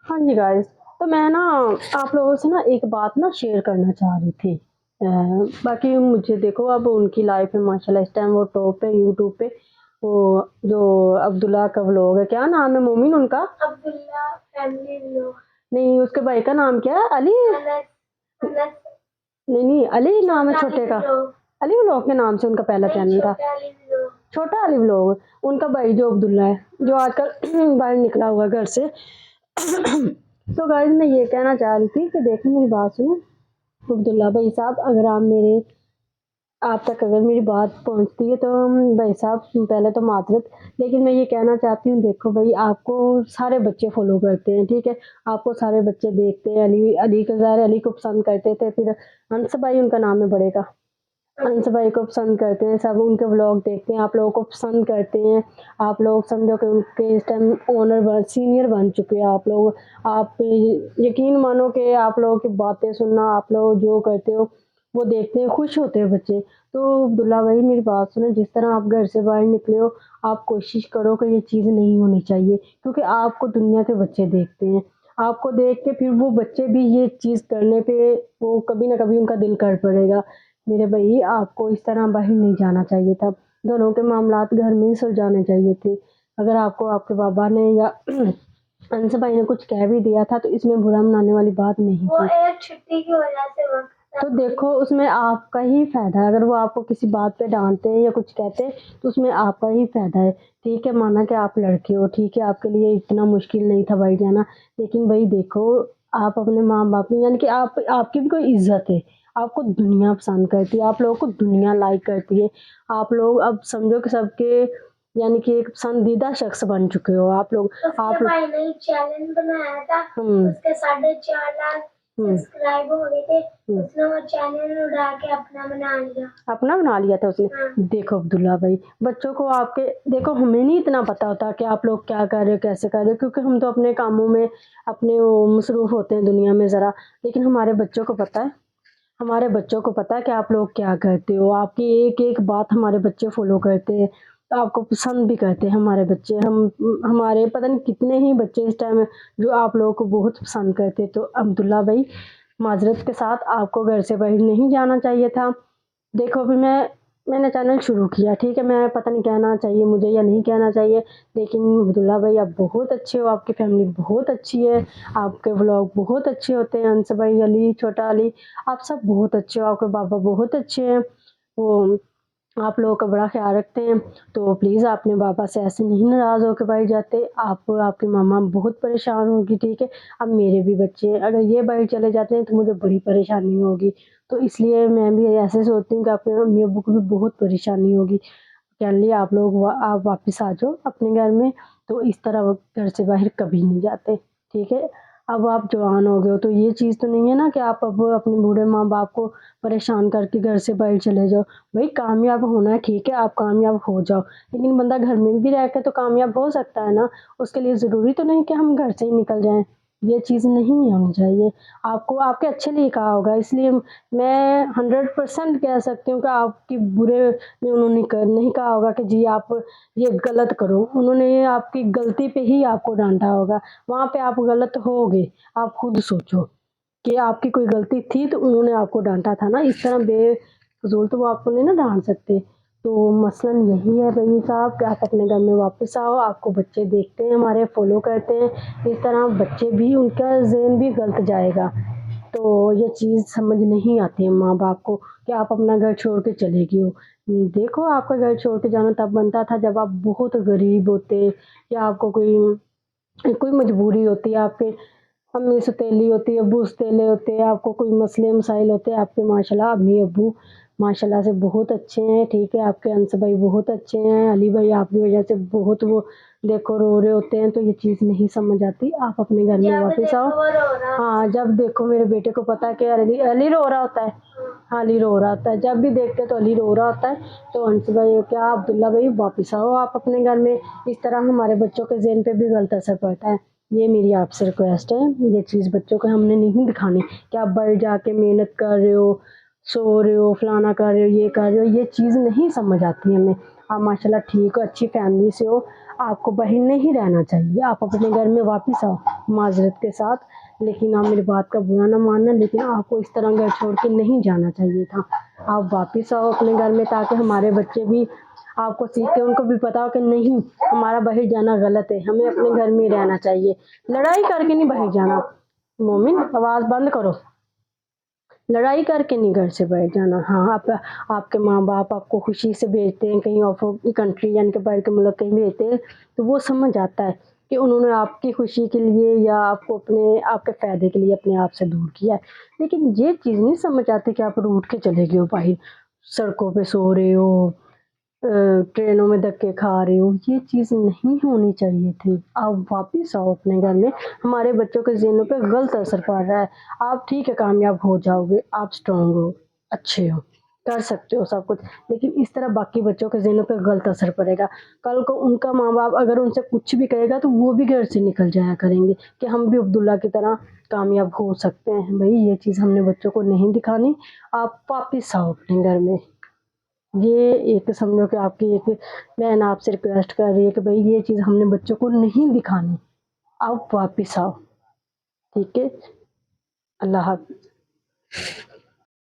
हाँ जी गाइस, तो मैं ना आप लोगों से ना एक बात ना शेयर करना चाह रही थी। बाकी मुझे देखो अब उनकी लाइफ में माशाल्लाह इस टाइम वो टॉप पे यूट्यूब पे। वो जो अब्दुल्ला का व्लॉग है, क्या नाम है मोमिन उनका? Abdullah family vlog. नहीं, उसके भाई का नाम क्या है? अली? अनस अनस नहीं नहीं, अली नाम है छोटा छोटे अली का। व्लॉग। अली व्लॉग के नाम से उनका पहला नहीं, चैनल था। छोटा अली व्लॉग। छोटा अली व्लॉग उनका भाई जो अब्दुल्ला है, जो आजकल बाहर निकला हुआ घर से। तो गाइस मैं ये कहना चाह रही थी कि देखो मेरी बात सुनो। अब्दुल्ला भाई साहब, अगर आप तक अगर मेरी बात पहुंचती है तो भाई साहब पहले तो माजरत। लेकिन मैं ये कहना चाहती हूँ, देखो भाई आपको सारे बच्चे फॉलो करते हैं, ठीक है। आपको सारे बच्चे देखते हैं, अली अली का ज़ाहिर है, अली को पसंद करते थे, फिर अंस भाई उनका नाम है बड़े का। अंश भाई को पसंद करते हैं, सब उनके व्लॉग देखते हैं, आप लोगों को पसंद करते हैं। आप लोग समझो कि उनके इस टाइम सीनियर बन चुके हैं आप लोग। आप यकीन मानो कि आप लोगों की बातें सुनना, आप लोग जो करते हो वो देखते हैं, खुश होते हैं बच्चे। तो अब्दुल्ला भाई मेरी बात सुनो, जिस तरह आप घर से बाहर निकले हो, आप कोशिश करो कि ये चीज़ नहीं होनी चाहिए, क्योंकि आपको दुनिया के बच्चे देखते हैं। आपको देख के फिर वो बच्चे भी ये चीज़ करने पे वो कभी ना कभी उनका दिल कर पड़ेगा। मेरे भई आपको इस तरह बाहर नहीं जाना चाहिए था। दोनों के मामलात घर में ही सुलझाने चाहिए थे। अगर आपको आपके बाबा ने या अंश भाई ने कुछ कह भी दिया था तो इसमें बुरा मनाने वाली बात नहीं वो थी। एक छुट्टी की वजह से वक्त तो देखो उसमें आपका ही फ़ायदा है, अगर वो आपको किसी बात पे डाँटते हैं या कुछ कहते हैं तो उसमें आपका ही फ़ायदा है। ठीक है, माना कि आप लड़के हो, ठीक है, आपके लिए इतना मुश्किल नहीं था बाहर जाना। लेकिन भई देखो, आप अपने माँ-बाप में यानी कि आपकी भी कोई इज़्ज़त है। आपको दुनिया पसंद करती है, आप लोगों को दुनिया लाइक करती है। आप लोग अब समझो कि सबके यानी कि एक पसंदीदा शख्स बन चुके हो आप लोग। उसके भाई ने चैलेंज बनाया था। उसके 4.5 लाख सब्सक्राइब हो गए थे। उसने वो चैनल उड़ा के अपना बना लिया था उसने। हाँ। देखो अब्दुल्ला भाई, बच्चों को आपके देखो हमें नहीं इतना पता होता कि आप लोग क्या कर रहे हो, कैसे कर रहे हो, क्योंकि हम तो अपने कामों में अपने वो मसरूफ़ होते हैं दुनिया में ज़रा। लेकिन हमारे बच्चों को पता है, हमारे बच्चों को पता है कि आप लोग क्या करते हो। आपकी एक-एक बात हमारे बच्चे फ़ॉलो करते हैं, तो आपको पसंद भी करते हैं हमारे बच्चे। हमारे पता नहीं कितने ही बच्चे इस टाइम जो आप लोगों को बहुत पसंद करते हैं। तो अब्दुल्ला भाई माज़रत के साथ आपको घर से बाहर नहीं जाना चाहिए था। देखो अभी मैंने चैनल शुरू किया, ठीक है, मैं पता नहीं कहना चाहिए मुझे या नहीं कहना चाहिए, लेकिन अब्दुल्ला भाई आप बहुत अच्छे हो, आपकी फैमिली बहुत अच्छी है, आपके व्लॉग बहुत अच्छे होते हैं, अंस भाई, अली, छोटा अली, आप सब बहुत अच्छे हो, आपके पापा बहुत अच्छे हैं। वो आप लोगों का बड़ा ख़्याल रखते हैं, तो प्लीज़ आप अपने पापा से ऐसे नहीं नाराज़ होके बाहर जाते। आपकी मम्मा बहुत परेशान होगी, ठीक है। अब मेरे भी बच्चे हैं, अगर ये बाहर चले जाते हैं तो मुझे बड़ी परेशानी होगी। तो इसलिए मैं भी ऐसे सोचती हूँ कि अपने अम्मी-अब्बू को भी बहुत परेशानी होगी। कह लिए आप वापस आ जाओ अपने घर में, तो इस तरह वो घर से बाहर कभी नहीं जाते, ठीक है। अब आप जवान हो गए हो तो ये चीज़ तो नहीं है ना कि आप अब अपने बूढ़े माँ-बाप को परेशान करके घर से बाहर चले जाओ। भई कामयाब होना है, ठीक है, आप कामयाब हो जाओ, लेकिन बंदा घर में भी रह के तो कामयाब हो सकता है ना। उसके लिए ज़रूरी तो नहीं कि हम घर से ही निकल जाएँ, ये चीज़ नहीं होनी चाहिए। आपको आपके अच्छे लिए कहा होगा, इसलिए मैं 100% कह सकती हूँ कि आपके बुरे में उन्होंने नहीं कहा होगा कि जी आप ये गलत करो। उन्होंने आपकी गलती पे ही आपको डाँटा होगा, वहाँ पे आप गलत होगे। आप खुद सोचो कि आपकी कोई गलती थी तो उन्होंने आपको डाँटा था ना, इस तरह बेफ़िज़ूल तो वो आपको नहीं ना डाँट सकते। तो मसलन यही है भई साहब कि आप अपने घर में वापस आओ, आपको बच्चे देखते हैं हमारे, फ़ॉलो करते हैं, इस तरह बच्चे भी उनका ज़हन भी गलत जाएगा। तो ये चीज़ समझ नहीं आती है माँ-बाप को कि आप अपना घर छोड़ के चले गए हो। देखो आपका घर छोड़ के जाना तब बनता था जब आप बहुत गरीब होते या आपको कोई कोई मजबूरी होती है, आपके अम्मी सौतेली होती है, अब्बू सौतेले होते हैं, आपको कोई मसले मसाइल होते हैं, आपके माशाल्लाह अम्मी-अब्बू माशाल्लाह से बहुत अच्छे हैं, ठीक है, आपके अंस भाई बहुत अच्छे हैं, अली भाई आपकी वजह से बहुत वो देखो रो रहे होते हैं, तो ये चीज़ नहीं समझ आती, आप अपने घर में वापस आओ। हाँ, जब देखो मेरे बेटे को पता है कि अली अली रो रहा होता है, हाँ, अली रो रहा होता है, जब भी देखते हैं तो अली रो रहा होता है, तो अंस भाई क्या अब्दुल्ला भाई वापस आओ आप अपने घर में, इस तरह हमारे बच्चों के ज़हन पे भी गलत असर पड़ता है। ये मेरी आपसे रिक्वेस्ट है, ये चीज़ बच्चों को हमने नहीं दिखानी कि आप बाहर जाके मेहनत कर रहे हो, सो रहे हो, फलाना कर रहे हो, ये कर रहे हो, ये चीज़ नहीं समझ आती हमें। आप माशाल्लाह ठीक हो, अच्छी फैमिली से हो, आपको बाहर नहीं रहना चाहिए, आप अपने घर में वापस आओ। معذرت کے ساتھ، لیکن آپ میری بات کا برا نہ ماننا، لیکن آپ کو اس طرح گھر چھوڑ کے نہیں جانا چاہیے تھا. آپ واپس آؤ اپنے گھر میں تاکہ ہمارے بچے بھی آپ کو سیکھ کے ان کو بھی پتا ہو کہ نہیں ہمارا باہر جانا غلط ہے، ہمیں اپنے گھر میں ہی رہنا چاہیے، لڑائی کر کے نہیں باہر جانا. مومن آواز بند کرو، لڑائی کر کے نہیں گھر سے باہر جانا. ہاں آپ کے ماں باپ آپ کو خوشی سے بھیجتے ہیں کہیں آف کنٹری یعنی کہ باہر کے ملک کہیں بھیجتے ہیں تو وہ سمجھ آتا ہے کہ انہوں نے آپ کی خوشی کے لیے یا آپ کو آپ کے فائدے کے لیے اپنے آپ سے دور کیا ہے. لیکن یہ چیز نہیں سمجھ آتی کہ آپ روٹ کے چلے گئے ہو باہر، سڑکوں پہ سو رہے ہو، ٹرینوں میں دھکے کھا رہے ہو، یہ چیز نہیں ہونی چاہیے تھی. آپ واپس آؤ اپنے گھر میں. ہمارے بچوں کے ذہنوں پہ غلط اثر پڑ رہا ہے. آپ ٹھیک ہے کامیاب ہو جاؤ گے، آپ اسٹرانگ ہو، اچھے ہو، کر سکتے ہو سب کچھ، لیکن اس طرح باقی بچوں کے ذہنوں پہ غلط اثر پڑے گا. کل کو ان کا ماں باپ اگر ان سے کچھ بھی کہے گا تو وہ بھی گھر سے نکل جایا کریں گے کہ ہم بھی عبداللہ کی طرح کامیاب ہو سکتے ہیں. بھائی یہ چیز ہم نے بچوں کو نہیں دکھانی. آپ واپس آؤ اپنے گھر میں. یہ ایک سمجھو کہ آپ کی ایک بہن آپ سے ریکویسٹ کر رہی ہے کہ بھائی یہ چیز ہم نے بچوں کو نہیں دکھانی، آپ واپس آؤ. ٹھیک ہے، اللہ حافظ.